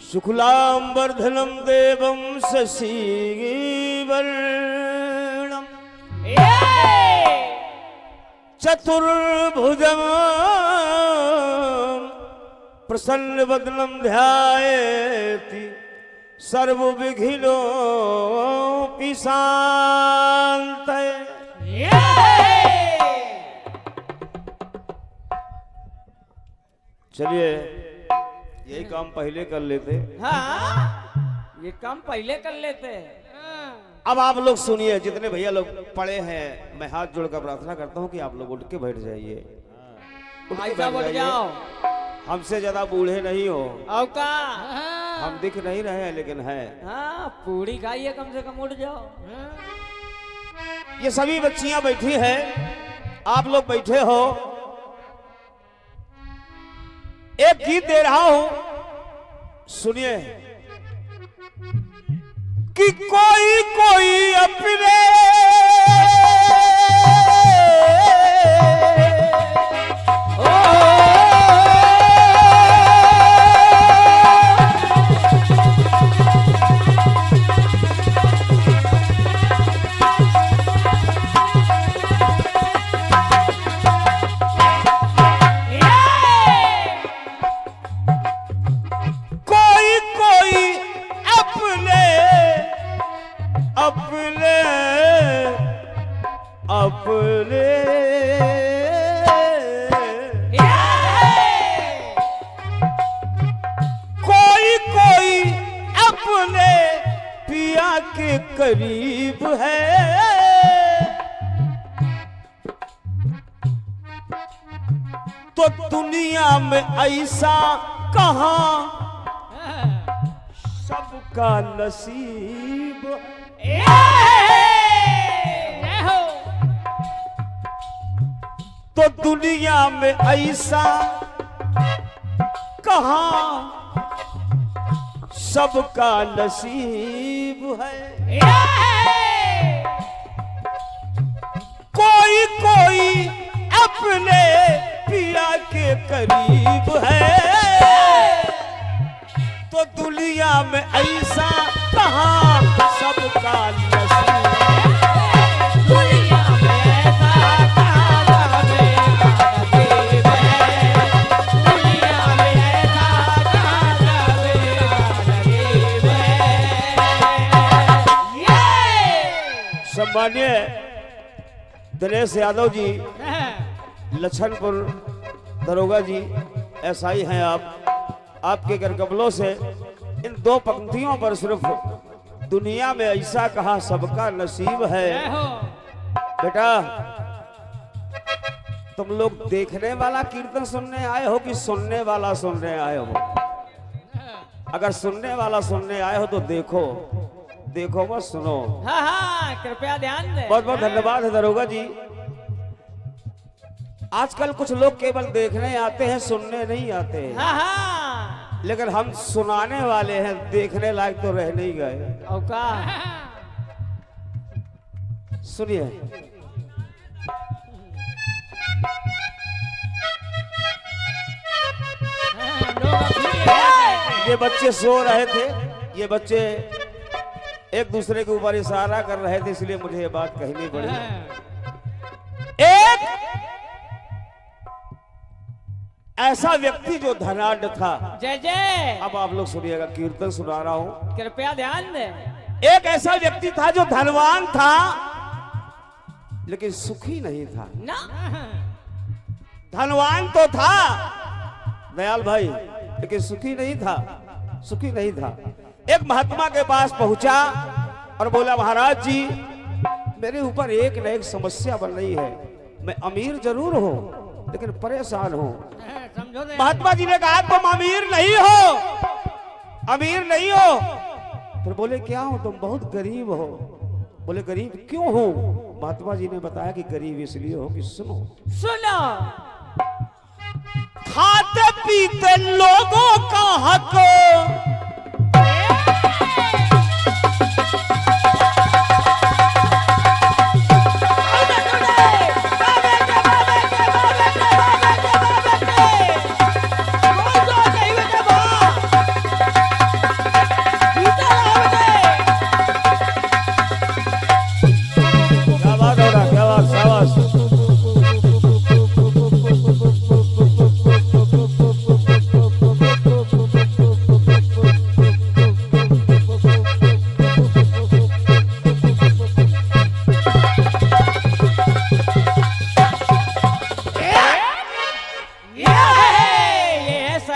शुक्लांबरधरं देवं शशिवर्णं चतुर्भुजं प्रसन्नवदनं ध्यायेति सर्वविघ्नोऽपि शान्तये। चलिए यही काम पहले कर लेते। हाँ, ये काम पहले कर लेते। अब आप लोग सुनिए, जितने भैया लोग पढ़े हैं, मैं हाथ जोड़कर प्रार्थना करता हूँ कि आप लोग उठ के बैठ जाइए। उठ के बैठ जाओ। हमसे ज्यादा बूढ़े नहीं हो। और का हम दिख नहीं रहे हैं लेकिन है। हाँ, पूरी खाइए, कम से कम उठ जाओ। ये सभी बच्चियां बैठी हैं, आप लोग बैठे हो। एक गीत दे रहा हूं, सुनिए। कि कोई कोई अपने करीब है, तो दुनिया में ऐसा कहां सबका नसीब। तो दुनिया में ऐसा कहां सबका नसीब है। कोई कोई अपने पिया के करीब है, तो दुनिया में ऐसा कहां सबका नसीब। दुनिया में ऐसा कहां सबका नसीब है। दुनिया में ऐसा कहां सबका नसीब है। सम्मान्य दिनेश यादव जी, लछनपुर दरोगा जी, एसआई हैं आप। आपके करकमलों से इन दो पंक्तियों पर सिर्फ दुनिया में ऐसा कहा सबका नसीब है। बेटा, तुम लोग देखने वाला कीर्तन सुनने आए हो कि सुनने वाला सुनने आए हो? अगर सुनने वाला सुनने आए हो तो देखो, देखो मत सुनो। हाँ हाँ, कृपया ध्यान दें। बहुत बहुत धन्यवाद है दरोगा जी। आजकल कुछ लोग केवल देखने आते हैं, सुनने नहीं आते हैं। हाँ हाँ, लेकिन हम सुनाने वाले हैं, देखने लायक तो रह नहीं गए। और का सुनिए। ये बच्चे सो रहे थे, ये बच्चे एक दूसरे के ऊपर इशारा कर रहे थे, इसलिए मुझे ये बात कहनी पड़ी। एक ऐसा व्यक्ति जो धनाढ्य था। जय जय। अब आप लोग सुनिएगा, कीर्तन सुना रहा हूं, कृपया ध्यान दें। एक ऐसा व्यक्ति था जो धनवान था लेकिन सुखी नहीं था। ना, धनवान तो था दयाल भाई, लेकिन सुखी नहीं था, सुखी नहीं था। एक महात्मा के पास पहुंचा और बोला, महाराज जी मेरे ऊपर एक न एक समस्या बन रही है। मैं अमीर जरूर हूं लेकिन परेशान हूं। महात्मा जी ने कहा, तुम अमीर नहीं हो, अमीर नहीं हो। फिर बोले, क्या हो तुम? बहुत गरीब हो। बोले, गरीब क्यों हो? महात्मा जी ने बताया कि गरीब इसलिए हो कि सुनो सुनो, खाते पीते लोगों का हक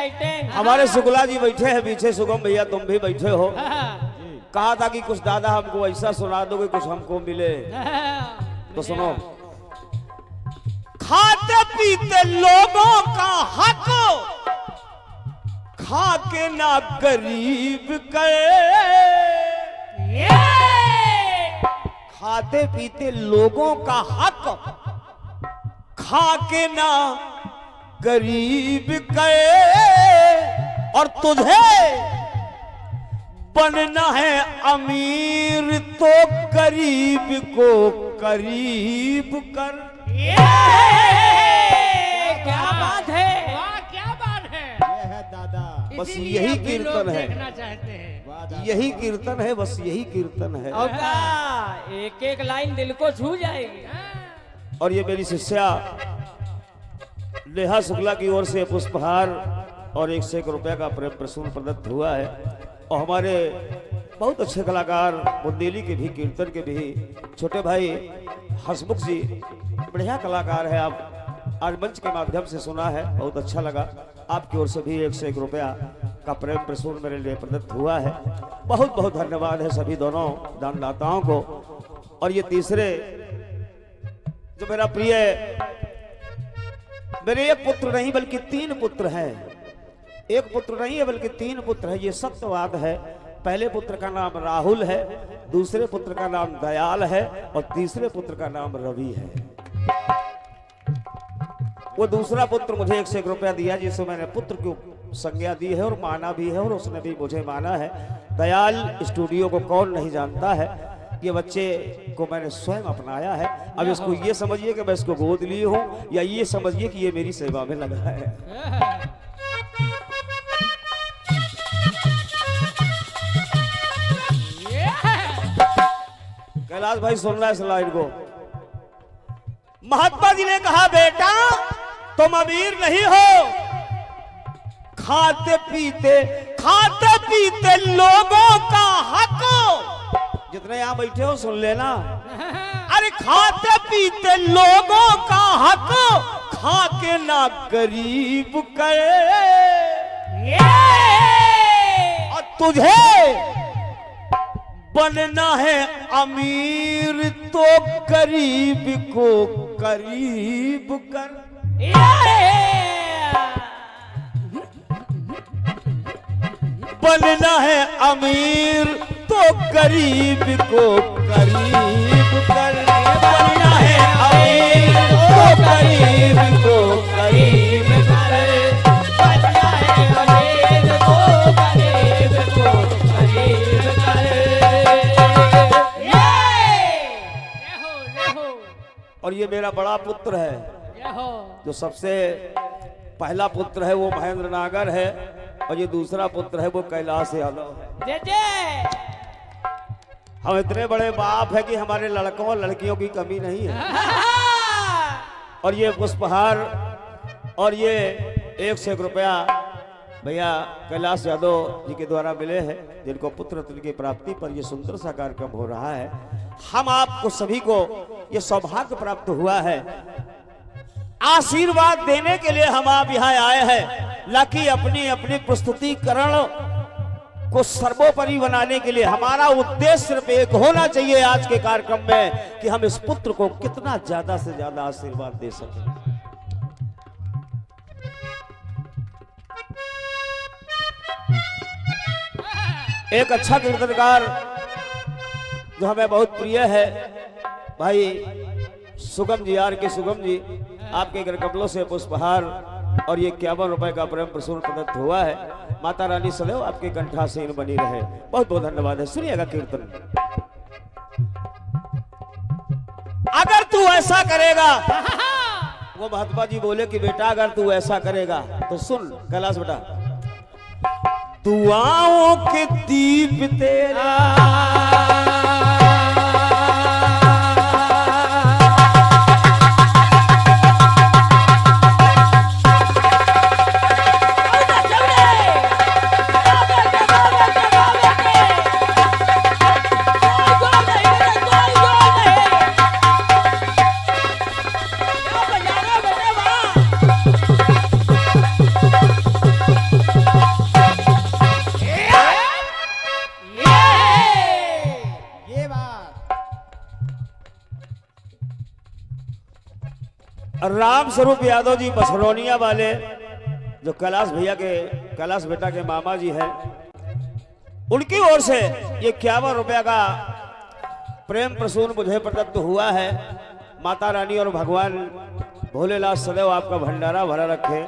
आइटेम। हमारे शुक्ला जी बैठे हैं पीछे, सुगम भैया तुम भी बैठे हो। हाँ, कहा था कि कुछ दादा हमको ऐसा सुना दोगे कुछ हमको मिले, तो सुनो। खाते पीते लोगों का हक खा के ना गरीब करे। खाते पीते लोगों का हक खा के ना गरीब करे, और तुझे बनना है अमीर तो गरीब को करीब कर। क्या बात है, वाह क्या बात है। ये है दादा। बस इसीलिए यही अभी लोग कीर्तन है। देखना चाहते हैं। वाह दादा। यही कीर्तन है, बस यही कीर्तन है। और क्या एक एक लाइन दिल को छू जाएगी। और ये मेरी शिष्या नेहा शुक्ला की ओर से पुष्पहार और 101 रुपए का प्रेम प्रसून प्रदत्त हुआ है। और हमारे बहुत अच्छे कलाकार बुंदेली के भी, कीर्तन के भी छोटे भाई हसमुख जी बढ़िया कलाकार है। आप आज मंच के माध्यम से सुना है, बहुत अच्छा लगा। आपकी ओर से भी 101 रुपया का प्रेम प्रसून मेरे लिए प्रदत्त हुआ है। बहुत बहुत धन्यवाद है सभी दोनों दानदाताओं को। और ये तीसरे जो मेरा प्रिय, मेरे एक पुत्र नहीं बल्कि 3 पुत्र हैं। एक पुत्र नहीं है बल्कि 3 पुत्र है, ये सत्यवाद है। पहले पुत्र का नाम राहुल है, दूसरे पुत्र का नाम दयाल है, और तीसरे पुत्र का नाम रवि है। वो दूसरा पुत्र मुझे 101 रुपया दिया, जिसे मैंने पुत्र की संज्ञा दी है और माना भी है, और उसने भी मुझे माना है। दयाल स्टूडियो को कौन नहीं जानता है। ये बच्चे को मैंने स्वयं अपनाया है। अब इसको ये समझिए कि मैं इसको गोद ली हूं, या ये समझिए कि ये मेरी सेवा में लगा है। कैलाश भाई सुनना है इस लाइन को। महात्मा जी ने कहा, बेटा तुम अमीर नहीं हो, खाते पीते लोगों का हक। जितने यहां बैठे हो सुन लेना। अरे खाते पीते लोगों का हक खा के ना गरीब करे, और तुझे बनना है अमीर तो गरीब को करीब कर। बनना है अमीर तो गरीब को करीब कर। बनना है अमीर तो गरीब को करीब कर। बनना है अमीर तो गरीब को करीब कर। और ये मेरा बड़ा पुत्र है, जो सबसे पहला पुत्र है वो महेंद्र नागर है, और ये दूसरा पुत्र है वो कैलाश यादव है। हम इतने बड़े बाप है कि हमारे लड़कों और लड़कियों की कमी नहीं है। और ये पुष्पहार और ये 101 रुपया भैया कैलाश यादव जी के द्वारा मिले हैं, जिनको पुत्र रत्न की प्राप्ति पर ये सुंदर सा कार्यक्रम हो रहा है। हम आपको सभी को ये सौभाग्य प्राप्त हुआ है। आशीर्वाद देने के लिए हम आप यहाँ आए हैं, लाकि अपनी अपनी प्रस्तुतिकरण को सर्वोपरि बनाने के लिए। हमारा उद्देश्य सिर्फ एक होना चाहिए आज के कार्यक्रम में, कि हम इस पुत्र को कितना ज्यादा से ज्यादा आशीर्वाद दे सकें। एक अच्छा कीर्तनकार जो हमें बहुत प्रिय है, भाई सुगम जी, आर के सुगम जी, आपके घर कमलों से पुष्पहार और ये 51 रुपए का प्रेम प्रसून प्रदत्त हुआ है। माता रानी सदैव आपके कंठासीन बनी रहे। बहुत बहुत धन्यवाद है। सुनिएगा कीर्तन। अगर तू ऐसा करेगा, वो महात्मा जी बोले कि बेटा अगर तू ऐसा करेगा तो सुन कैलाश बेटा, दुआओं के दीप तेरा राम स्वरूप यादव जी बसरौनिया वाले, जो कैलाश भैया के, कैलाश बेटा के मामा जी हैं, उनकी ओर से ये 51 रुपया का प्रेम प्रसून मुझे प्रदत्त हुआ है। माता रानी और भगवान भोलेनाथ सदैव आपका भंडारा भरा रखे।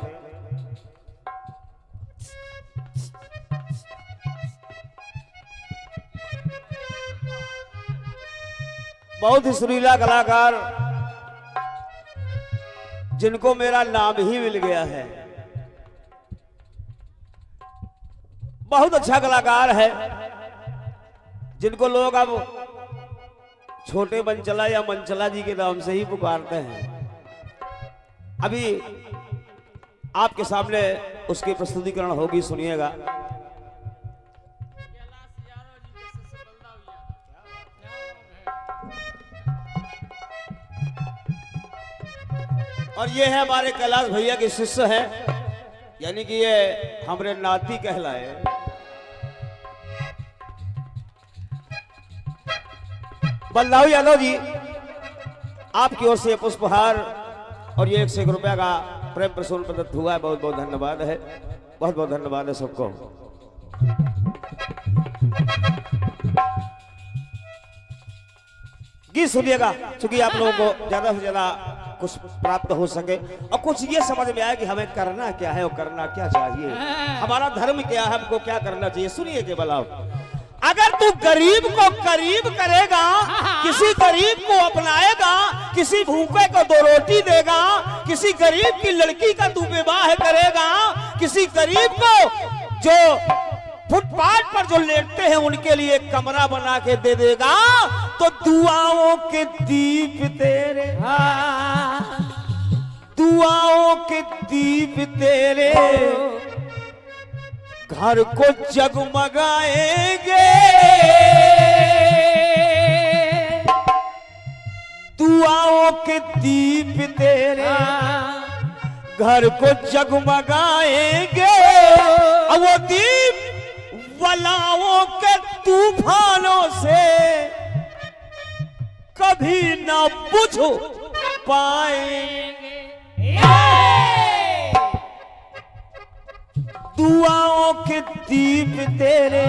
बहुत ही सुरीला कलाकार, जिनको मेरा नाम ही मिल गया है। बहुत अच्छा कलाकार है, जिनको लोग अब छोटे मनचला या मनचला जी के नाम से ही पुकारते हैं। अभी आपके सामने उसकी प्रस्तुतिकरण होगी, सुनिएगा। और ये है हमारे कैलाश भैया के शिष्य हैं, यानी कि ये हमारे नाती कहलाए। बलदाऊ यादव जी, आपकी ओर से पुष्पहार और ये 101 रुपया का प्रेम प्रसून प्रदत्त हुआ है। बहुत बहुत धन्यवाद है, बहुत बहुत धन्यवाद है सबको। गीत सुनिएगा, क्योंकि आप लोगों को ज्यादा से ज्यादा कुछ प्राप्त हो सके और कुछ ये समझ में आए कि हमें करना क्या है और करना क्या चाहिए, हमारा धर्म क्या है, हमको क्या करना चाहिए। सुनिए केवल आप, अगर तू गरीब को करीब करेगा, किसी गरीब को अपनाएगा, किसी भूखे को 2 रोटी देगा, किसी गरीब की लड़की का तू विवाह करेगा, किसी गरीब को जो फुटपाथ पर जो लेटते हैं उनके लिए कमरा बना के दे देगा, तो दुआओं के दीप तेरे, दुआओं के दीप तेरे घर को जगमगाएंगे, दुआओं के दीप तेरे घर को जगमगाएंगे। और वो दीप वलाओं के तूफानों से कभी ना बुझ पाएंगे। दुआओं के दीप तेरे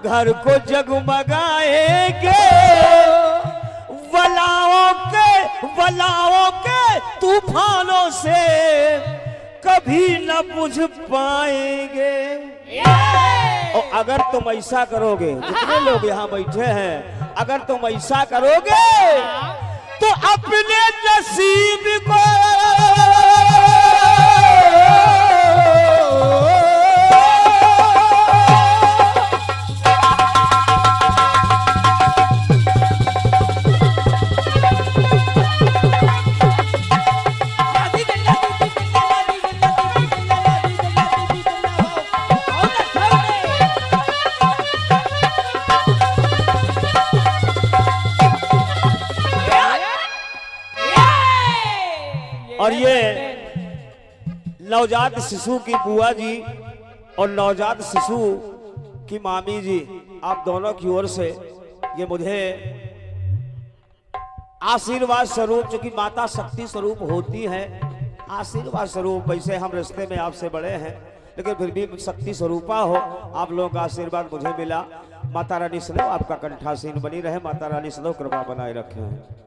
घर को जगमगाएंगे, वलाओं के तूफानों से कभी न बुझ पाएंगे। और अगर तुम ऐसा करोगे, जितने लोग यहाँ बैठे हैं, अगर तुम ऐसा करोगे तो अपने नसीब को और ये नवजात शिशु की बुआ जी और नवजात शिशु की मामी जी, आप दोनों की ओर से ये मुझे आशीर्वाद स्वरूप, चूंकि माता शक्ति स्वरूप होती है, आशीर्वाद स्वरूप। वैसे हम रिश्ते में आपसे बड़े हैं, लेकिन फिर भी शक्ति स्वरूपा हो, आप लोगों का आशीर्वाद मुझे मिला। माता रानी सदैव आपका कंठासीन बनी रहे, माता रानी सदैव कृपा बनाए रखे।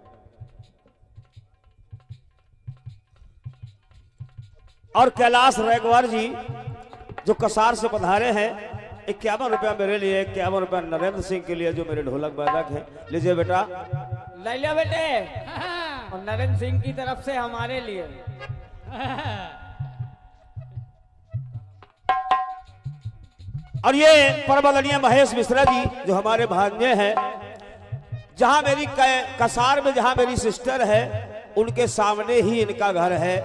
और कैलाश रैगवार जी जो कसार से पधारे हैं, 51 रुपया मेरे लिए, 51 रुपया नरेंद्र सिंह के लिए जो मेरे ढोलक वादक हैं। लीजिए बेटा, ले लिया बेटे, और नरेंद्र सिंह की तरफ से हमारे लिए। और ये परमदनीय महेश मिश्रा जी जो हमारे भांजे हैं, जहां मेरी कसार में जहां मेरी सिस्टर है, उनके सामने ही इनका घर है।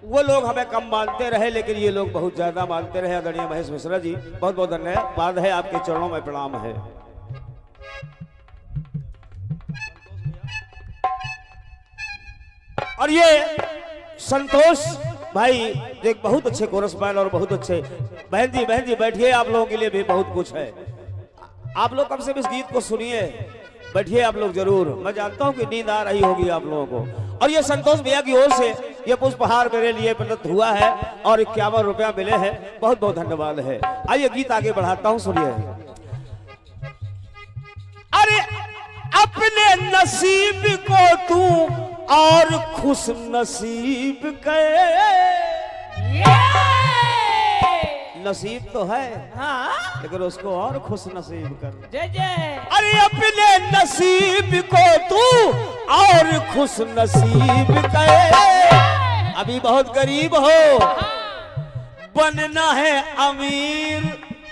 वो लोग हमें कम मानते रहे, लेकिन ये लोग बहुत ज्यादा मानते रहे। आदरणीय महेश मिश्रा जी, बहुत बहुत धन्यवाद है, आपके चरणों में प्रणाम है। और ये संतोष भाई एक बहुत अच्छे कोरसमैन और बहुत अच्छे। बहन जी बैठिए, आप लोगों के लिए भी बहुत कुछ है। आप लोग कम से कम इस गीत को सुनिए, बैठिए आप लोग जरूर। मैं जानता हूं कि नींद आ रही होगी आप लोगों को। और ये संतोष भैया की ओर से ये पुष्पहार मेरे लिए प्रदत्त हुआ है और 51 रुपया मिले हैं। बहुत बहुत धन्यवाद है। आइए गीत आगे बढ़ाता हूं, सुनिए। अरे अपने नसीब को तू और खुश नसीब कर। नसीब तो है हाँ लेकिन उसको और खुश नसीब कर। जय जय। अरे अपने नसीब को तू और खुश नसीब कर। अभी बहुत गरीब हो, बनना है अमीर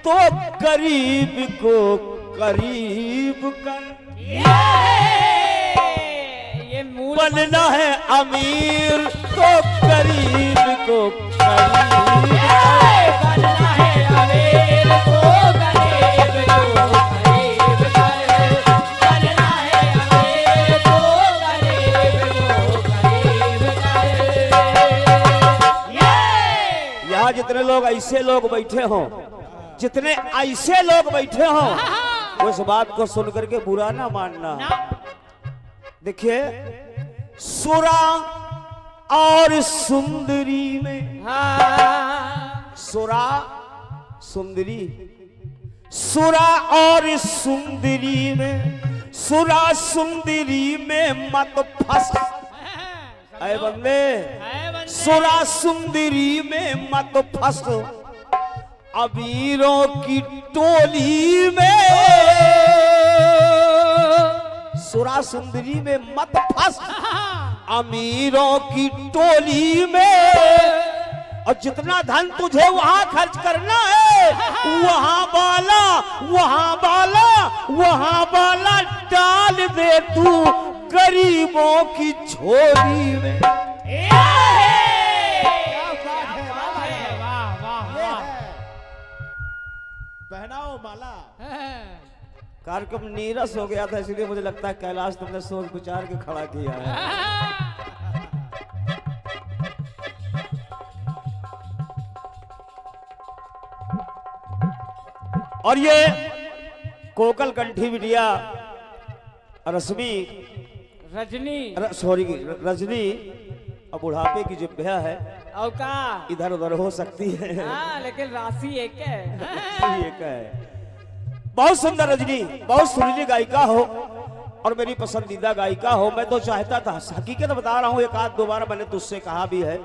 तो गरीब को करीब कर। ये मूल बनना है अमीर तो गरीब को करीब कर। बनना है अमीर तो गरीब को गरीब कर। बनना है अमीर तो गरीब को गरीब कर। यहाँ जितने लोग ऐसे लोग बैठे हों, जितने ऐसे लोग बैठे हों, उस बात को सुन करके बुरा ना मानना। देखिए, सुरा और सुंदरी में, हाँ सुरा सुंदरी, सुरा और सुंदरी में, सुरा सुंदरी में मत फंस। अरे बंदे, सुरा सुंदरी में मत फंस, अबीरों की टोली में। सुरा सुंदरी में मत फंस, अमीरों की टोली में। और जितना धन तुझे वहां खर्च करना है, वहां वाला वहां वाला वहां वाला डाल दे तू गरीबों की झोली में। पहनाओ माला। कार्यक्रम नीरस हो गया था, इसलिए मुझे लगता है कैलाश तुमने सोच विचार के खड़ा किया है। और ये कोकल कंठी बिटिया रश्मि, रजनी सॉरी रजनी, अब बुढ़ापे की जो भैया है और का इधर उधर हो सकती है। हाँ लेकिन राशि एक है। एक है। बहुत सुंदर रजनी, बहुत सुरीली गायिका हो और मेरी पसंदीदा गायिका हो। मैं तो चाहता था, हकीकत बता रहा हूँ, एक आध दो बार मैंने तुझसे कहा भी है,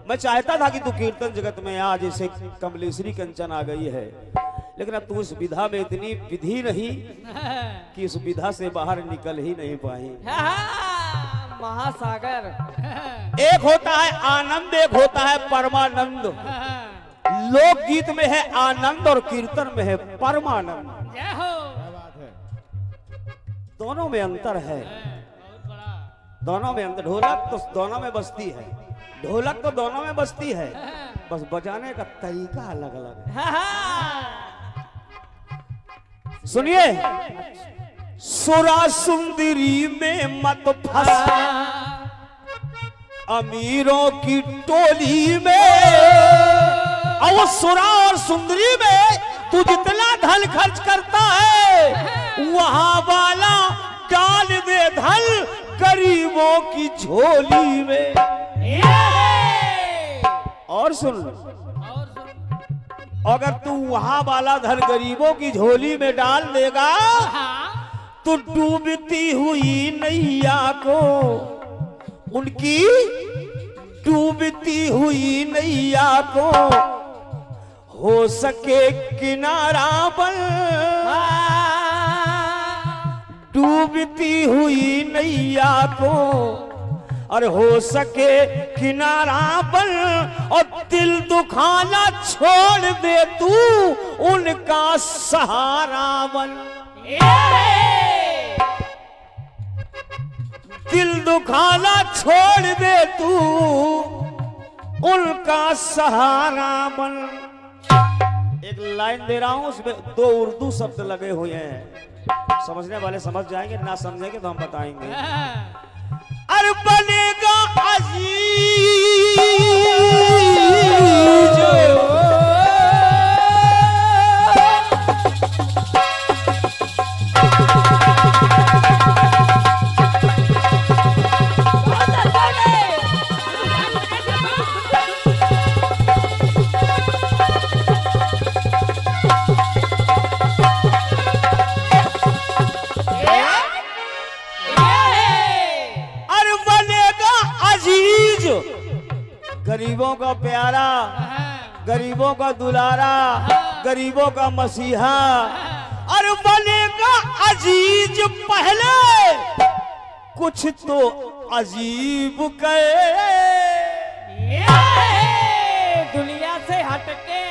मैं चाहता था कि तू कीर्तन जगत में आ, जैसे कमलेश्वरी कंचन आ गई है। लेकिन अब तू इस विधा में इतनी विधि रही कि इस विधा से बाहर निकल ही नहीं पाई। महासागर। एक होता है आनंद, एक होता है परमानंद। लोकगीत में है आनंद और कीर्तन में है परमानंद। जय हो। दोनों में अंतर है, बहुत बड़ा। दोनों में अंतर। ढोलक तो दोनों में बजती है, ढोलक तो दोनों में बजती है, बस बजाने का तरीका अलग अलग है। सुनिए, सुरा सुंदरी में मत फंस, अमीरों की टोली में। और वो सुरा और सुंदरी में तू जितना धन खर्च करता है, वहां वाला डाल दे धन गरीबों की झोली में। और सुन, अगर तू वहां वाला धन गरीबों की झोली में डाल देगा तो डूबती हुई नैया को, उनकी डूबती हुई नैया को हो सके किनारा बन। डूबती हुई नैया को और हो सके किनारा बन, और दिल दुखाना छोड़ दे तू उनका सहारा बन। दिल दुखाना छोड़ दे तू उनका सहारा बन। एक लाइन दे रहा हूं, उसमें 2 उर्दू शब्द लगे हुए हैं, समझने वाले समझ जाएंगे, ना समझेंगे तो हम बताएंगे। अरे बनेगा अजीज का प्यारा, गरीबों का दुलारा, गरीबों का मसीहा, और बनेगा अजीज पहले कुछ तो अजीब करे। दुनिया से हटके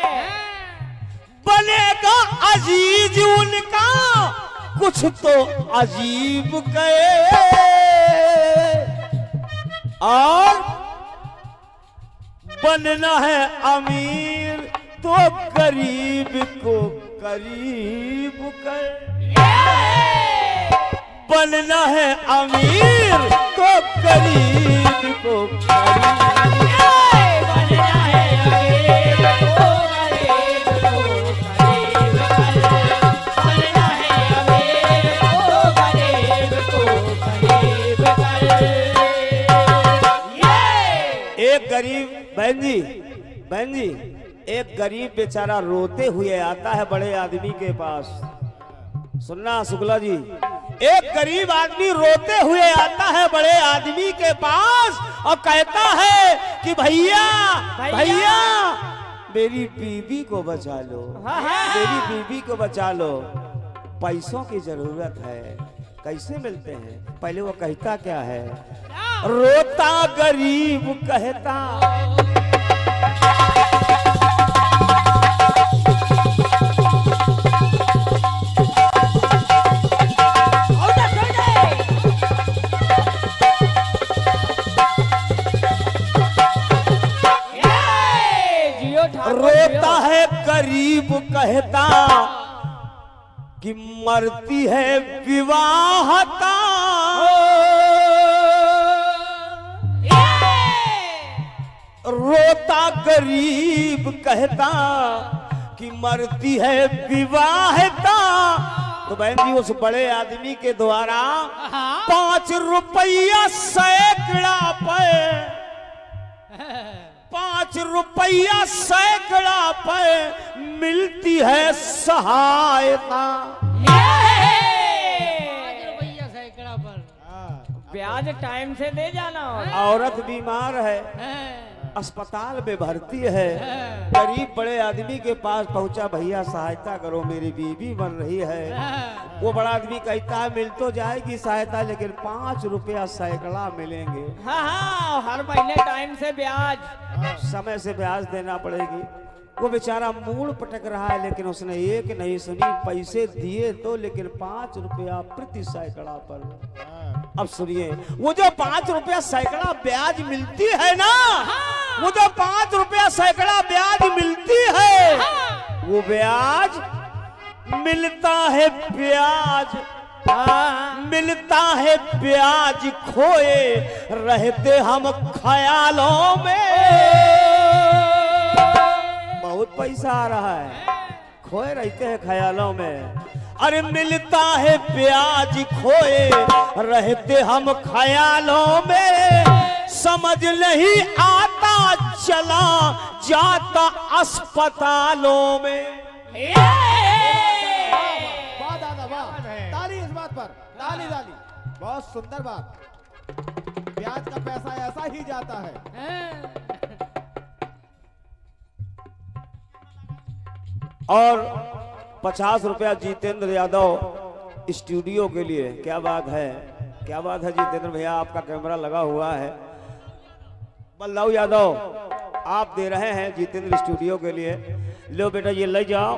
बनेगा अजीज उनका कुछ तो अजीब करे, और बनना है अमीर तो गरीब को करीब कर। बनना है अमीर तो गरीब को करीब। बनना है अमीर तो गरीब को करीब कर। बनना है अमीर तो गरीब को करीब कर। एक गरीब बहन जी एक गरीब बेचारा रोते हुए आता है बड़े आदमी के पास। सुनना शुक्ला जी, एक गरीब आदमी रोते हुए आता है बड़े आदमी के पास और कहता है कि भैया भैया मेरी बीवी को बचा लो, मेरी बीवी को बचा लो, पैसों की जरूरत है। कैसे मिलते हैं? पहले वो कहता क्या है? रोता गरीब कहता रोता है गरीब कहता कि मरती है विवाहता। रोता गरीब कहता कि मरती है विवाहता। तो बहन जी उस बड़े आदमी के द्वारा 5 रुपया सैकड़ा पर 5 रुपया सैकड़ा पर मिलती है सहायता। 5 रुपया सैकड़ा पर। ब्याज टाइम से दे जाना। औरत बीमार है, अस्पताल में भर्ती है, गरीब बड़े आदमी के पास पहुंचा, भैया सहायता करो मेरी बीवी मर रही है। वो बड़ा आदमी कहता है मिल तो जाएगी सहायता लेकिन 5 रुपया सैकड़ा मिलेंगे। हाँ, हर महीने टाइम से ब्याज, समय से ब्याज देना पड़ेगी। वो बेचारा मूड पटक रहा है लेकिन उसने एक नहीं सुनी, पैसे दिए तो लेकिन 5 रुपया प्रति सैकड़ा पर। अब सुनिए, वो जो 5 रुपया सैकड़ा ब्याज मिलती है ना, वो जो 5 रुपया सैकड़ा ब्याज मिलती है, वो ब्याज मिलता है ब्याज, मिलता है ब्याज खोए रहते हम ख्यालों में। बहुत पैसा आ रहा है, खोए रहते हैं ख्यालों में। अरे मिलता है ब्याज खोए रहते हम ख्यालों में, समझ नहीं आता चला जाता अस्पतालों में। वाह दादा वाह, ताली इस बात पर, ताली ताली, बहुत सुंदर बात। ब्याज का पैसा ऐसा ही जाता है। और 50 रुपया जितेंद्र यादव स्टूडियो के लिए। क्या बात है, क्या बात है जितेंद्र भैया, आपका कैमरा लगा हुआ है। बल्लाऊ यादव आप दे रहे हैं जितेंद्र स्टूडियो के लिए। लो बेटा ये ले जाओ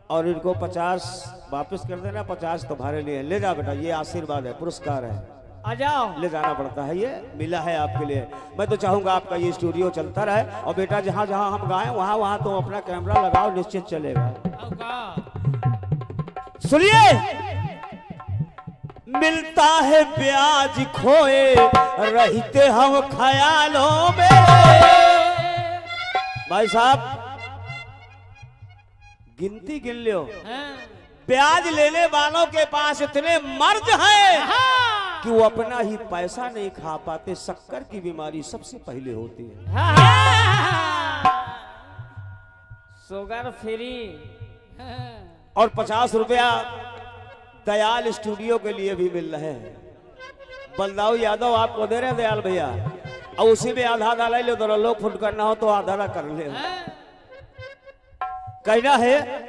और इनको 50 वापस कर देना, 50 तुम्हारे लिए। ले जाओ बेटा, ये आशीर्वाद है, पुरस्कार है, आ जाओ। ले जाना पड़ता है, ये मिला है आपके लिए। मैं तो चाहूंगा आपका ये स्टूडियो चलता रहे और बेटा जहां जहां हम गाएं वहां वहां तो अपना कैमरा लगाओ, निश्चित चलेगा। सुनिए, मिलता है ब्याज खोए रहते हम ख्यालों में। भाई साहब गिनती गिन लो, ब्याज लेने वालों के पास इतने मर्द हैं कि वो अपना ही पैसा नहीं खा पाते। शक्कर की बीमारी सबसे पहले होती है। Sugar free. और 50 रुपया दयाल स्टूडियो के लिए भी मिल रहे हैं। बलदाऊ यादव आपको दे रहे हैं दयाल भैया, और उसी में आधा आधा ले लो, दोनों लोग फुट करना हो तो आधा आधा कर ले। कहना है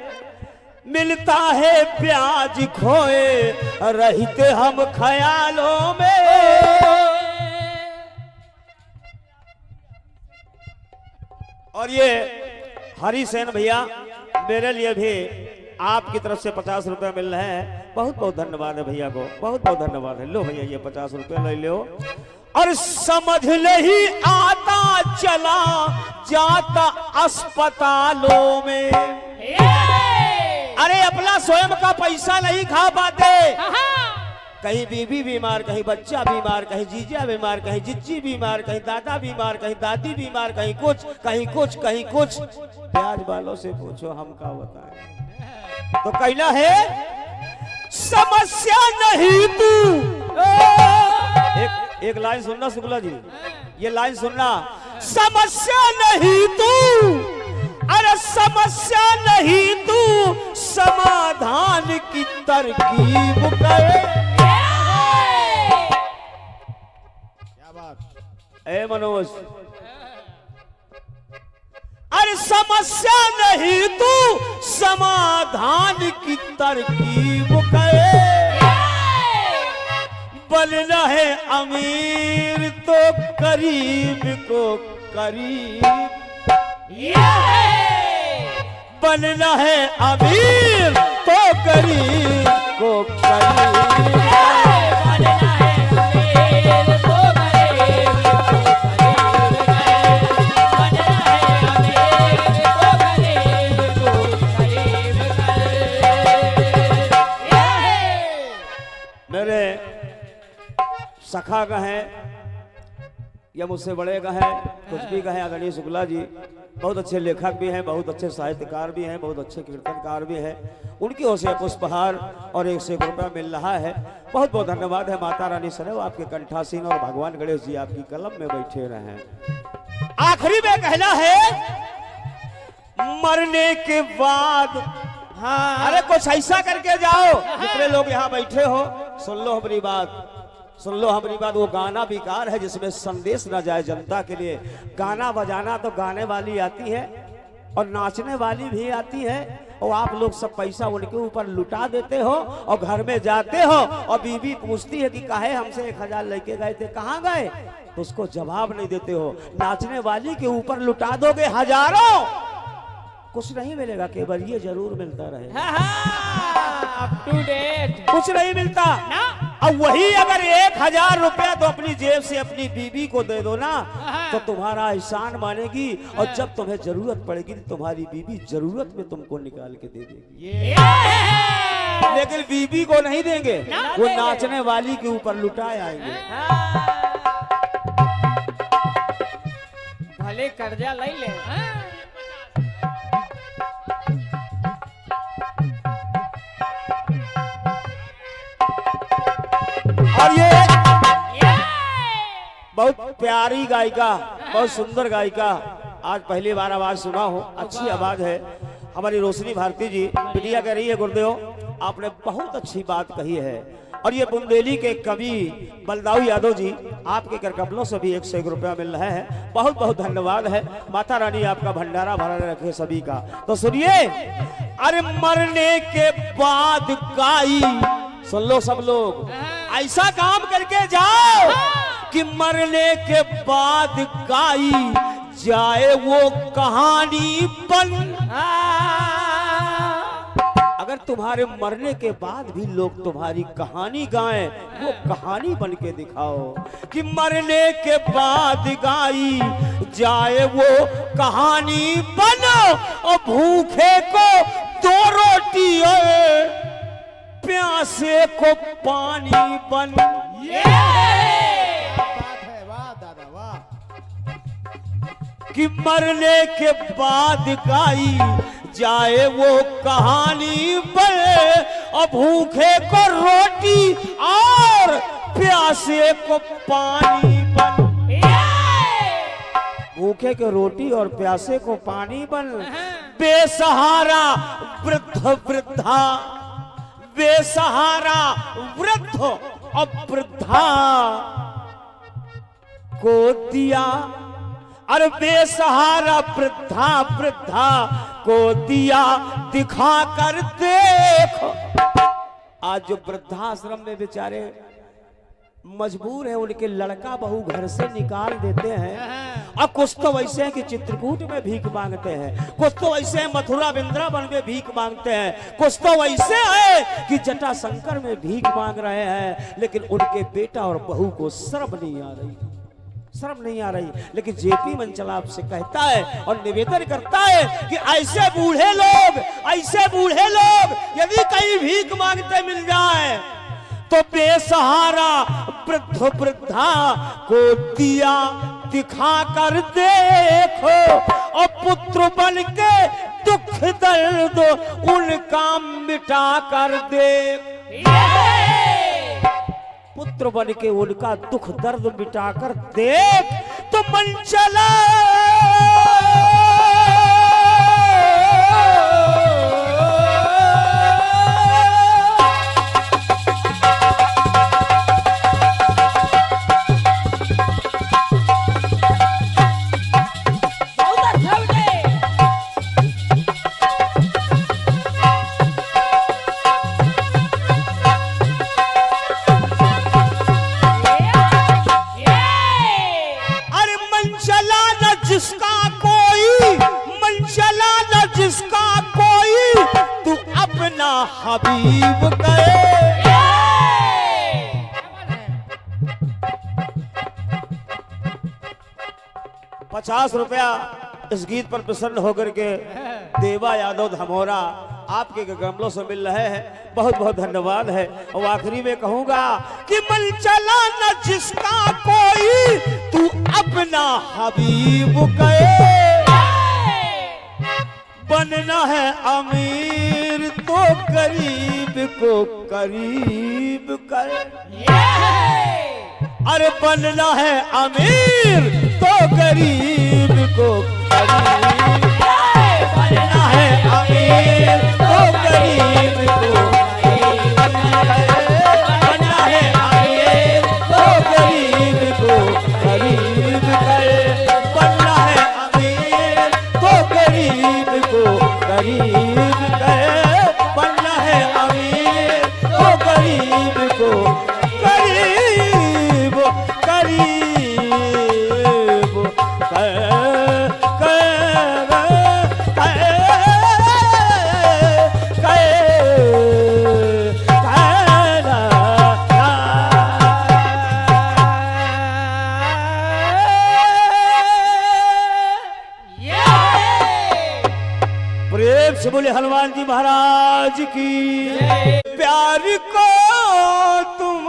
मिलता है प्याज खोए रहते हम ख्यालों में। और ये हरी सेन भैया मेरे लिए भी आपकी तरफ से 50 रुपए मिल रहे हैं। बहुत बहुत धन्यवाद है भैया को, बहुत बहुत धन्यवाद है। लो भैया ये 50 रुपए ले लो। और समझ नहीं आता चला जाता अस्पतालों में। अरे अपना स्वयं का पैसा नहीं खा पाते, कहीं बीबी बीमार, कहीं बच्चा बीमार, कहीं जीजा बीमार, कहीं जिज्जी बीमार, कहीं दादा बीमार, कहीं दादी बीमार, कहीं कुछ कहीं कुछ कहीं कुछ। ब्याज वालों से पूछो, हम क्या बताएं। तो कहना है समस्या नहीं तू। एक लाइन सुनना शुक्ला जी, ये लाइन सुनना। समस्या नहीं तू, अरे समस्या नहीं तू, समाधान की तरकीब करे। क्या बात। ए मनोज, अरे समस्या नहीं तू, समाधान की तरकीब करे। बनना है अमीर तो करीब को करीब, बनना है अमीर तो करीब को करीब। मेरे सखा का है या मुझसे बड़े का है, कुछ भी कहें, आदरणीय शुक्ला जी बहुत अच्छे लेखक भी हैं, बहुत अच्छे साहित्यकार भी हैं, बहुत अच्छे कीर्तनकार भी हैं। उनकी ओर से पुष्पहार और 100 रुपया मिल रहा है। बहुत बहुत धन्यवाद है। माता रानी सदैव आपके कंठासीन और भगवान गणेश जी आपकी कलम में बैठे रहें। आखिरी में कहना है मरने के बाद, हाँ अरे कुछ ऐसा करके जाओ, जितने लोग यहाँ बैठे हो सुन लो हमारी बात, सुन लो हमारी बात। वो गाना बेकार है जिसमें संदेश न जाए जनता के लिए। गाना बजाना तो गाने वाली आती है और नाचने वाली भी आती है, और आप लोग सब पैसा उनके ऊपर लुटा देते हो और घर में जाते हो और बीवी पूछती है कि काहे हमसे 1000 लेके गए थे, कहाँ गए, तो उसको जवाब नहीं देते हो। नाचने वाली के ऊपर लुटा दोगे हजारों, कुछ नहीं मिलेगा, केवल ये जरूर मिलता रहे। अप टू डेट कुछ नहीं मिलता ना। अब वही अगर 1000 रुपया तो अपनी जेब से अपनी बीबी को दे दो ना, तो तुम्हारा एहसान मानेगी, और जब तुम्हें जरूरत पड़ेगी तुम्हारी बीबी जरूरत में तुमको निकाल के दे देगी। लेकिन बीबी को नहीं देंगे, वो नाचने वाली के ऊपर लुटाए आएंगे। भले कर्जा ले ले। और ये बहुत प्यारी गायिका, बहुत सुंदर गायिका, आज पहली बार आवाज सुना हो, अच्छी आवाज है। हमारी रोशनी भारती जी बिटिया कह रही है गुरुदेव आपने बहुत अच्छी बात कही है। और ये बुंदेली के कवि बलदाऊ यादव जी आपके करकमलों से भी 101 रुपया मिल रहा है। बहुत बहुत धन्यवाद है। माता रानी आपका भंडारा भरा रखे सभी का। तो सुनिए, अरे मरने के बाद गाई, सुन लो सब लोग, ऐसा काम करके जाओ कि मरने के बाद गाई जाए वो कहानी बन। अगर तुम्हारे मरने के बाद भी लोग तुम्हारी कहानी गाएं, वो कहानी बन के दिखाओ कि मरने के बाद गाई जाए वो कहानी बनो, और भूखे को 2 रोटी प्यासे को पानी बन। बात है, वाह दादा वाह। कि मरने के बाद गाई जाए वो कहानी बने, और भूखे को रोटी और प्यासे को पानी बन। भूखे को रोटी और प्यासे को पानी बन। बेसहारा वृद्ध वृद्धा, बेसहारा वृद्ध और वृद्धा को दिया, अरे बेसहारा वृद्धा वृद्धा को दिया दिखा कर देखो। आज जो वृद्धाश्रम में बेचारे मजबूर है, उनके लड़का बहू घर से निकाल देते हैं। अब कुछ तो वैसे हैं कि चित्रकूट में भीख मांगते हैं, कुछ तो वैसे हैं मथुरा वृंदावन में भीख मांगते हैं, कुछ तो वैसे है कि जटा शंकर में भीख मांग रहे हैं। लेकिन उनके बेटा और बहू को शर्म नहीं आ रही, शर्म नहीं आ रही। लेकिन जेपी मंचल आपसे कहता है और निवेदन करता है कि ऐसे बूढ़े लोग यदि कहीं भीख मांगते मिल जाए तो बेसहारा वृद्ध वृद्धा को दिया दिखा कर देखो, और पुत्र बन के दुख दर्द उनका मिटा कर दे। पुत्र बन के उनका दुख दर्द मिटा कर देख तो मन चला। हबीब गए 50 रुपया इस गीत पर प्रसन्न होकर के देवा यादव धमोरा आपके गमलों से मिल रहे हैं, बहुत बहुत धन्यवाद है। और आखिरी में कहूंगा कि मन चला न जिसका कोई तू अपना हबीब गए। बनना है अमीर तो गरीब को करीब कर, अरे बनना है अमीर तो गरीब को करीब, बनना है अमीर तो गरीब को करीब, बनना है अमीर तो गरीब को करीब कर, बनना है अमीर तो गरीब को करीब कर, बनना है अमीर तो गरीब को करीब करीब प्रेम से बोले हनुमान जी महाराज की। प्यार को तुम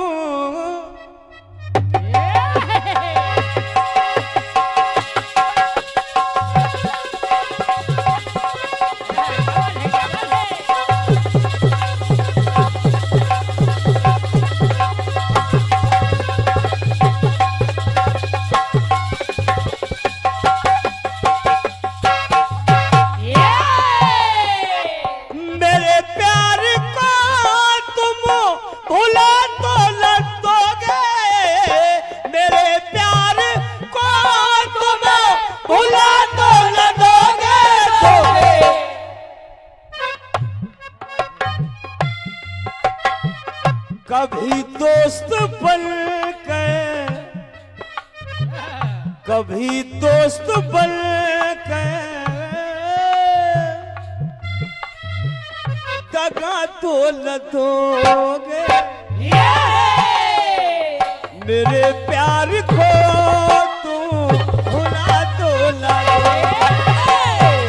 कभी दोस्त बन के, कभी दोस्त बन के दगा तो न दोगे, मेरे प्यार को तुम भुला तो न दोगे,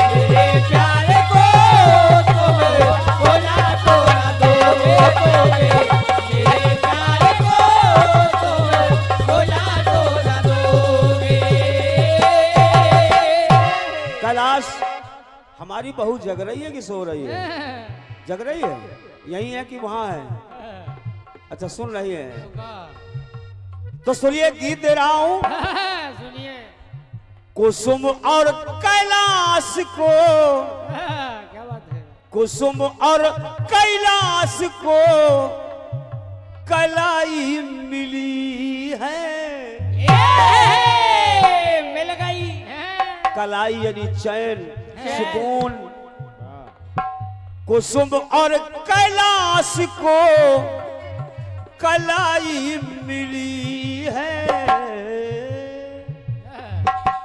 मेरे प्यार को तुम भुला तो न दोगे, कैलाश हमारी बहू जग रही है कि सो रही है? जग रही है, यही है कि वहां है? अच्छा सुन रही है तो सुनिए, गीत दे रहा हूं सुनिए। कुसुम और कैलाश को, क्या बात है? कुसुम और कैलाश को कलाई मिली है, कलाई यानी चैन, सुकून। वाह, कुसुम और कैलाश को कलाई मिली है।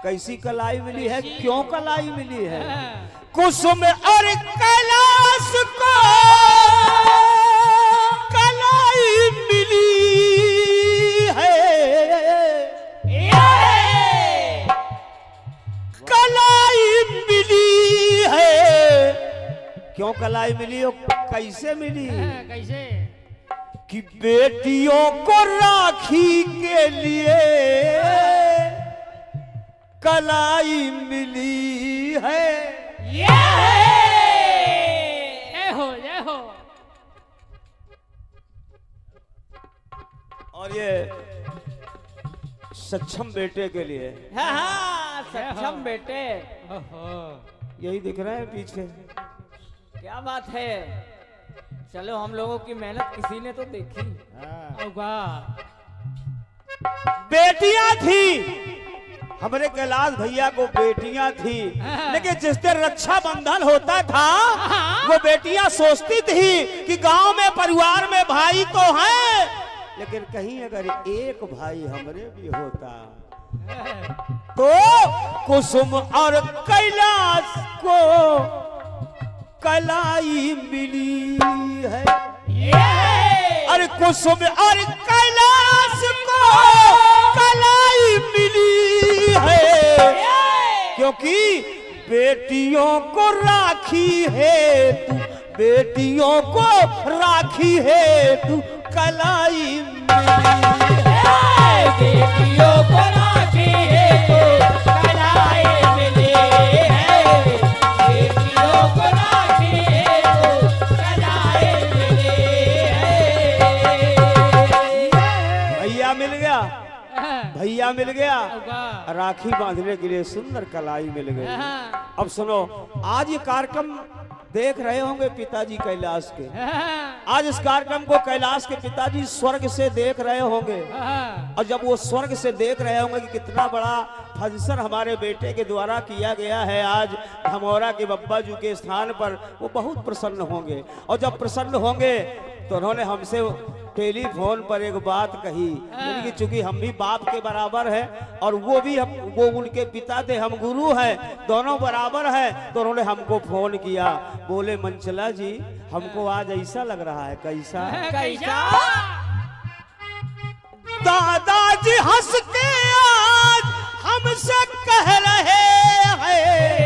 कैसी कलाई मिली है, क्यों कलाई मिली है? कुसुम और कैलाश को कलाई मिली है। कलाई मिली है। क्यों कलाई मिली और कैसे मिली? कैसे? कि बेटियों को राखी के लिए कलाई मिली है। जय हो, जय हो। और ये सक्षम बेटे के लिए, हाँ, सक्षम बेटे। यही दिख रहा है पीछे। क्या बात है। चलो, हम लोगों की मेहनत किसी ने तो देखी हाँ, होगा। बेटियां थी, हमारे कैलाश भैया को बेटियां थी, लेकिन जिस दिन रक्षाबंधन होता था वो बेटियां सोचती थी कि गांव में परिवार में भाई तो है, लेकिन कहीं अगर एक भाई हमरे भी होता तो कुसुम और कैलाश को कलाई मिली है। अरे कुसुम और कैलाश को कलाई मिली है, क्योंकि बेटियों को राखी है तू, बेटियों को राखी है तू कलाई मिली है। बेटियों को राखी है तो कलाई मिली है। बेटियों को राखी है तो कलाई मिली है। भैया मिल गया, भैया मिल गया, होगा। राखी बांधने के लिए सुंदर कलाई मिल गई। अब सुनो, आज ये कार्यक्रम देख रहे होंगे पिताजी कैलाश के। आज इस कार्यक्रम को कैलाश के पिताजी स्वर्ग से देख रहे होंगे, और जब वो स्वर्ग से देख रहे होंगे कि कितना बड़ा फंक्शन हमारे बेटे के द्वारा किया गया है आज धमौरा के बब्बा जी के स्थान पर, वो बहुत प्रसन्न होंगे। और जब प्रसन्न होंगे तो उन्होंने हमसे टेलीफोन पर एक बात कही, कि चूंकि हम भी बाप के बराबर है और वो भी वो उनके पिता थे, हम गुरु हैं, दोनों बराबर हैं। तो उन्होंने हमको फोन किया, बोले मंचला जी हमको आज ऐसा लग रहा है। कैसा? कैसा? दादाजी हंस के आज हमसे कह रहे हैं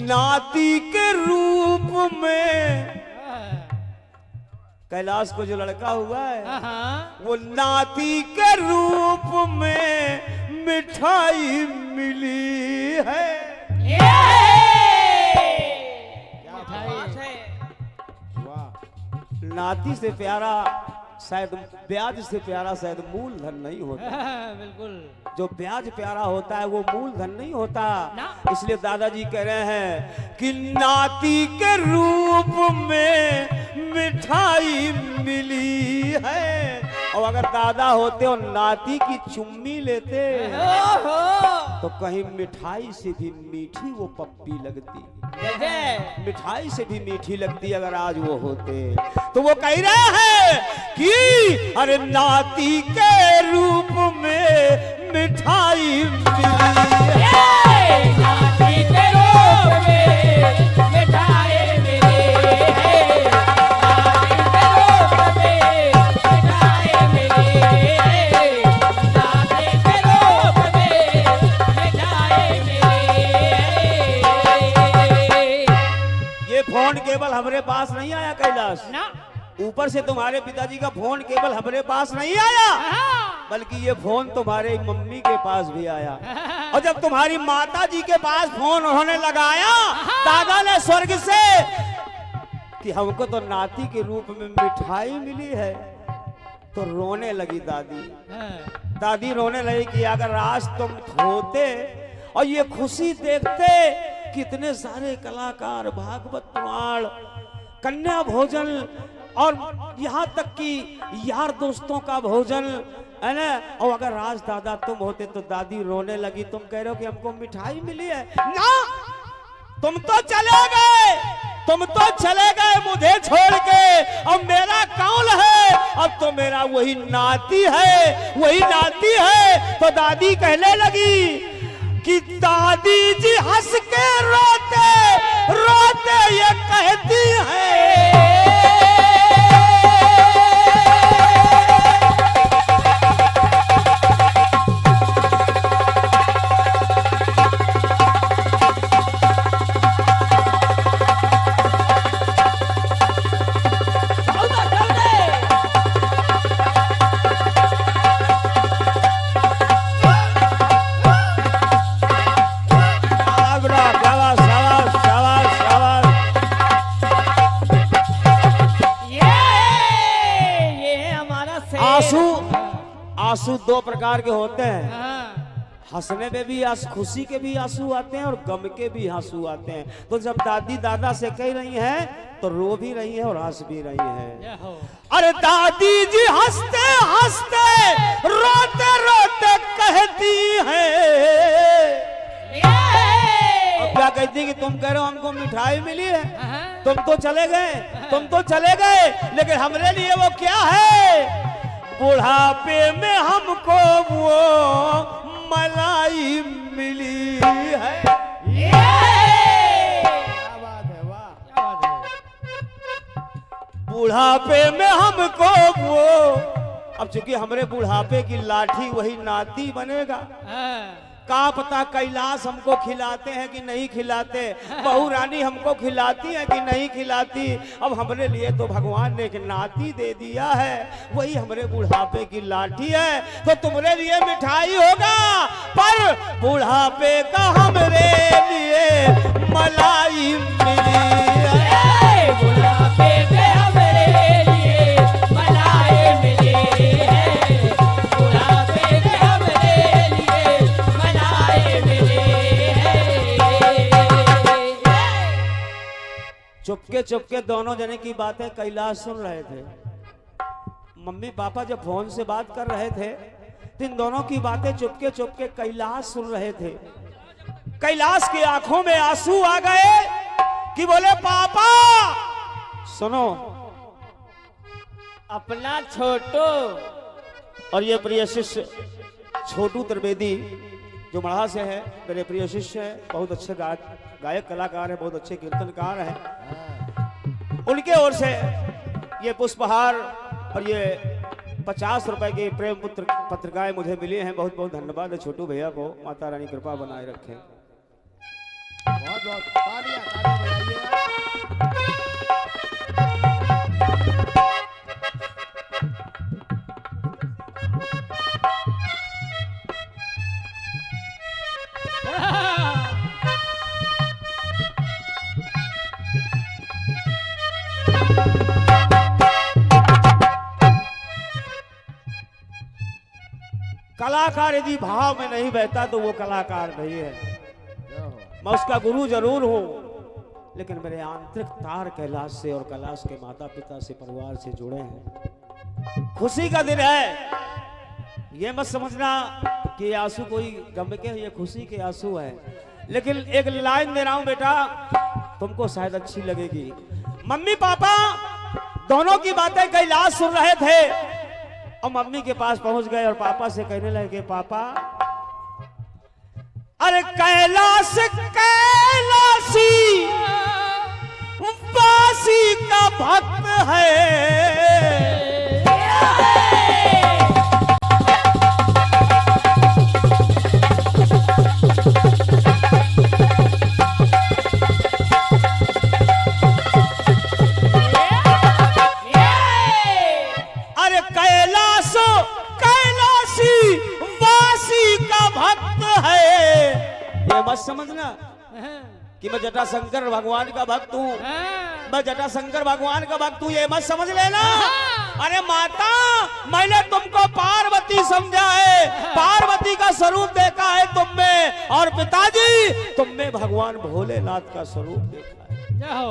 नाती के रूप में कैलाश को जो लड़का हुआ है वो नाती के रूप में मिठाई मिली है। क्या बात है। वाह, नाती से प्यारा शायद ब्याज से प्यारा शायद मूलधन नहीं होता। बिल्कुल, जो ब्याज प्यारा होता है वो मूलधन नहीं होता। ना। इसलिए दादाजी कह रहे हैं कि नाती के रूप में मिठाई मिली है। और अगर दादा होते और नाती की चुम्मी लेते तो कहीं मिठाई से भी मीठी वो पप्पी लगती, मिठाई से भी मीठी लगती अगर आज वो होते। तो वो कह रहे हैं कि अरे नाती के रूप में मिठाई मिली है। नाती के रूप में मिठाई मिली है। नाती के रूप में मिठाई मिली है। नाती के रूप में मिठाई मिली है। आया कैलाश, ना ऊपर से तुम्हारे पिताजी का फोन केवल हमारे पास नहीं आया, हाँ। बल्कि ये फोन तुम्हारे मम्मी के पास भी आया। और जब तुम्हारी माता जी के पास फोन उन्होंने लगाया दादा ने स्वर्ग से कि हमको तो नाती के रूप में मिठाई मिली है, तो रोने लगी दादी। दादी रोने लगी कि अगर आज तुम होते और ये खुशी देखते, कितने सारे कलाकार भागवत पुराण, कन्या भोजन और यहाँ तक कि यार दोस्तों का भोजन है ना, और अगर आज दादा तुम होते तो दादी रोने लगी। तुम कह रहे हो कि हमको मिठाई मिली है ना, तुम तो चले गए, तुम तो चले गए मुझे छोड़ के, अब मेरा कौन है? अब तो मेरा वही नाती है, वही नाती है। तो दादी कहने लगी कि दादी जी हंस के रोते रोते ये कहती है, आंसू दो प्रकार के होते हैं, हंसने में भी खुशी के भी आंसू आते हैं और गम के भी आंसू आते हैं। तो जब दादी दादा से कह रही हैं तो रो भी रही है और हंस भी रही है। अरे दादी जी हंसते हंसते रोते रोते कहती है, अब क्या कहती कि तुम कह रहे हो हमको मिठाई मिली है, तुम तो चले गए, तुम तो चले गए, लेकिन हमारे लिए वो क्या है? बुढ़ापे में हमको वो मलाई मिली है। क्या बात है, वाह क्या बात है। बुढ़ापे में हमको वो, अब चूंकि हमारे बुढ़ापे की लाठी वही नाती बनेगा। का पता कैलाश हमको खिलाते हैं कि नहीं खिलाते, बहू रानी हमको खिलाती है कि नहीं खिलाती। अब हमरे लिए तो भगवान ने एक नाती दे दिया है, वही हमारे बुढ़ापे की लाठी है। तो तुम्हारे लिए मिठाई होगा, पर बुढ़ापे का हमरे लिए मलाई मिली है। बुढ़ापे में हमरे लिए मलाई मिली है, बुढ़ापे में हमरे लिए मलाई मिली है। चुपके चुपके दोनों जने की बातें कैलाश सुन रहे थे। मम्मी पापा जब फोन से बात कर रहे थे तो इन दोनों की बातें चुपके चुपके कैलाश सुन रहे थे। कैलाश की आंखों में आंसू आ गए कि बोले पापा सुनो, अपना छोटू और ये प्रिय शिष्य छोटू त्रिवेदी जो मढ़ा से है, मेरे प्रिय शिष्य है, बहुत अच्छे गायक कलाकार है, बहुत अच्छे कीर्तनकार हैं। उनके ओर से ये पुष्पहार और ये 50 रुपए की प्रेम पत्रिकाएं मुझे मिली हैं। बहुत बहुत धन्यवाद है छोटू भैया को, माता रानी कृपा बनाए रखें। बहुत बहुत तालियां बजाइए। कलाकार यदि भाव में नहीं बहता तो वो कलाकार नहीं है। मैं उसका गुरु जरूर हूं, लेकिन मेरे आंतरिक तार कैलाश से और कैलाश के माता पिता से, परिवार से जुड़े हैं। खुशी का दिन है, ये मत समझना कि आंसू कोई गम के, ये खुशी के आंसू है। लेकिन एक लाइन दे रहा हूं बेटा, तुमको शायद अच्छी लगेगी। मम्मी पापा दोनों की बातें कैलाश सुन रहे थे और मम्मी के पास पहुंच गए और पापा से कहने लगे, पापा अरे कैलाश कैलाशी बासी का भक्त है, समझना कि मैं जटाशंकर भगवान का भक्त हूँ, मैं जटाशंकर भगवान का भक्त हूँ, ये मत समझ लेना। अरे माता, मैंने तुमको पार्वती समझा है, पार्वती का स्वरूप देखा है तुम में, और पिताजी तुम में भगवान भोलेनाथ का स्वरूप देखा है। जाओ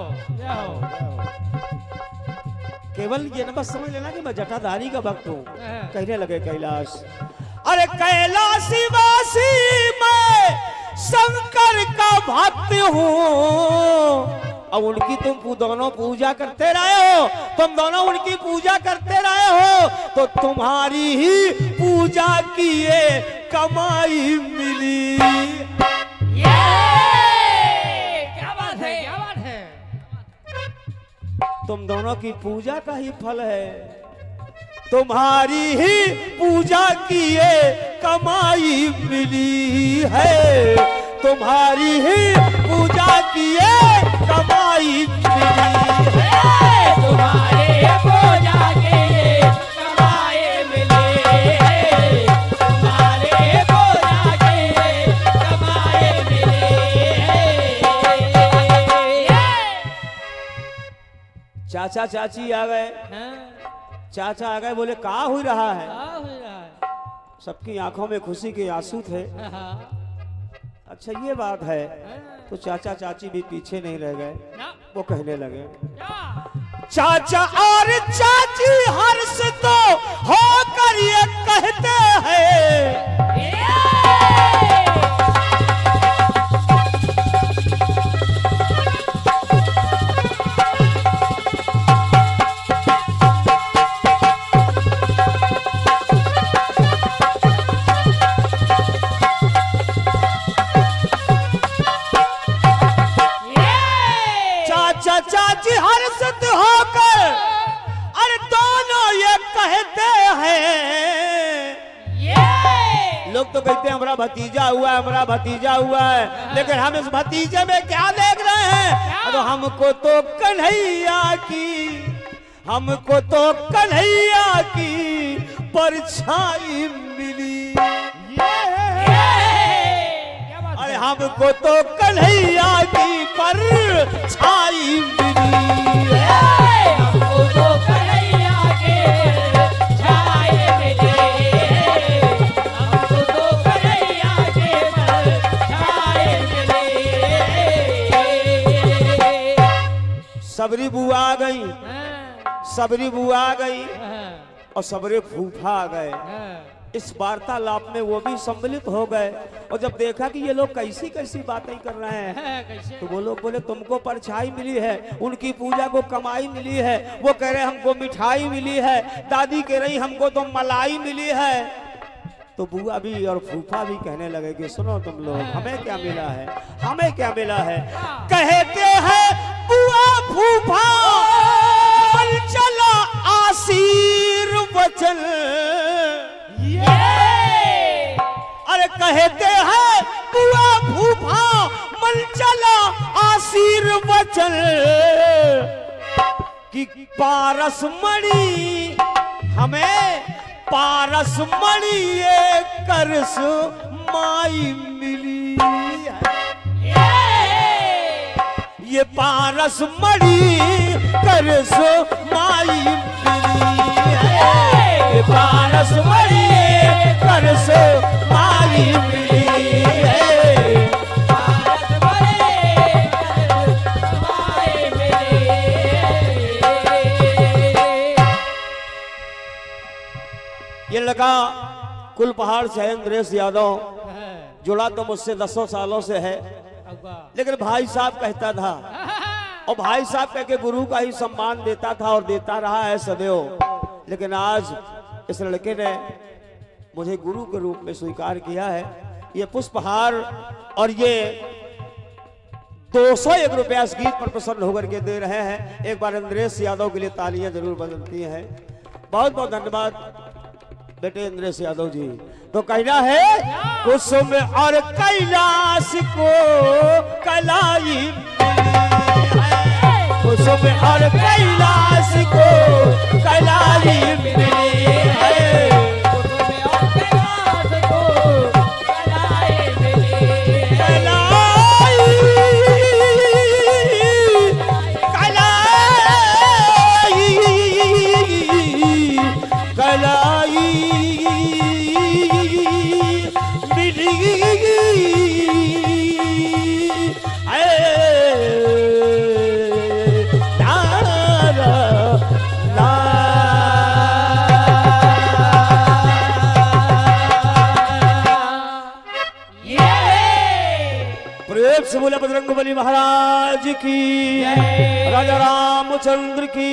केवल ये न बस समझ लेना कि मैं जटाधारी का भक्त हूँ। कहने लगे कैलाश, अरे कैलाशी वासी मैं शंकर का भक्त हूँ। अब उनकी तुम दोनों पूजा करते रहे हो, तुम दोनों उनकी पूजा करते रहे हो, तो तुम्हारी ही पूजा की ये कमाई मिली। क्या बात है, क्या बात है। तुम दोनों की पूजा का ही फल है, तुम्हारी ही पूजा की ये कमाई मिली है, तुम्हारी ही पूजा की ये कमाई मिली है, तुम्हारे पूजा के ये कमाई मिली है, तुम्हारे पूजा के ये कमाई मिली है। चाचा चाची आ गए, चाचा आ गए, बोले कहाँ हुई रहा है। सबकी आंखों में खुशी के आंसू थे। अच्छा ये बात है, तो चाचा चाची भी पीछे नहीं रह गए, वो कहने लगे, चाचा और चाची हर्ष तो होकर ये कहते हैं, चाची हर्षित होकर अरे दोनों ये कहते हैं। लोग तो कहते हैं हमारा भतीजा हुआ है, हमारा भतीजा हुआ है, लेकिन हम इस भतीजे में क्या देख रहे हैं। तो हमको तो कन्हैया की परछाई मिली। अरे हमको तो कन्हैया की परछाई मिली, हमको तो कन्हैया के छाए मिले, हमको तो कन्हैया के छाए मिले। सबरी बुआ आ गई, सबरी बुआ आ गई और सबरे फूफा आ गए। इस वार्तालाप में वो भी सम्मिलित हो गए, और जब देखा कि ये लोग कैसी कैसी बातें कर रहे हैं, तो वो लोग बोले तुमको परछाई मिली है, उनकी पूजा को कमाई मिली है, वो कह रहे हमको मिठाई मिली है, दादी कह रही हमको तो मलाई मिली है। तो बुआ भी और फूफा भी कहने लगे कि सुनो तुम लोग, हमें क्या मिला है, हमें क्या मिला है। कहते हैं बुआ फूफा मन चला आशीर्वचन, अरे कहते हैं बुआ फूफा मन चला आशीर्वचन कि पारसमणि हमें पारसमणि ये करस माई मिली है। ये पारसमणि करस माई मिली है, ये पारसमणि करस माई मिली है, पारसमणि करस माई मिली। ये लगा कुल पहाड़ से इंद्रेश यादव जुड़ा तो मुझसे 10 सालों से है, लेकिन भाई साहब कहता था, और भाई साहब कह के गुरु का ही सम्मान देता था और देता रहा है सदैव। लेकिन आज इस लड़के ने मुझे गुरु के रूप में स्वीकार किया है। ये पुष्पहार और ये 201 रुपया इस गीत पर प्रसन्न होकर के दे रहे हैं। एक बार इंद्रेश यादव के लिए तालियां जरूर बजती हैं। बहुत बहुत धन्यवाद बेटे इंद्रेश यादव जी। तो कहना है कुसुम और कैलाश को कलाई मिली है, कुसुम और कैलाश को कलाई मिली है, कुसुम और कैलाश को कलाई मिली है, कैलाश प्रेम से बोले बजरंगबली महाराज की, राजा रामचंद्र की।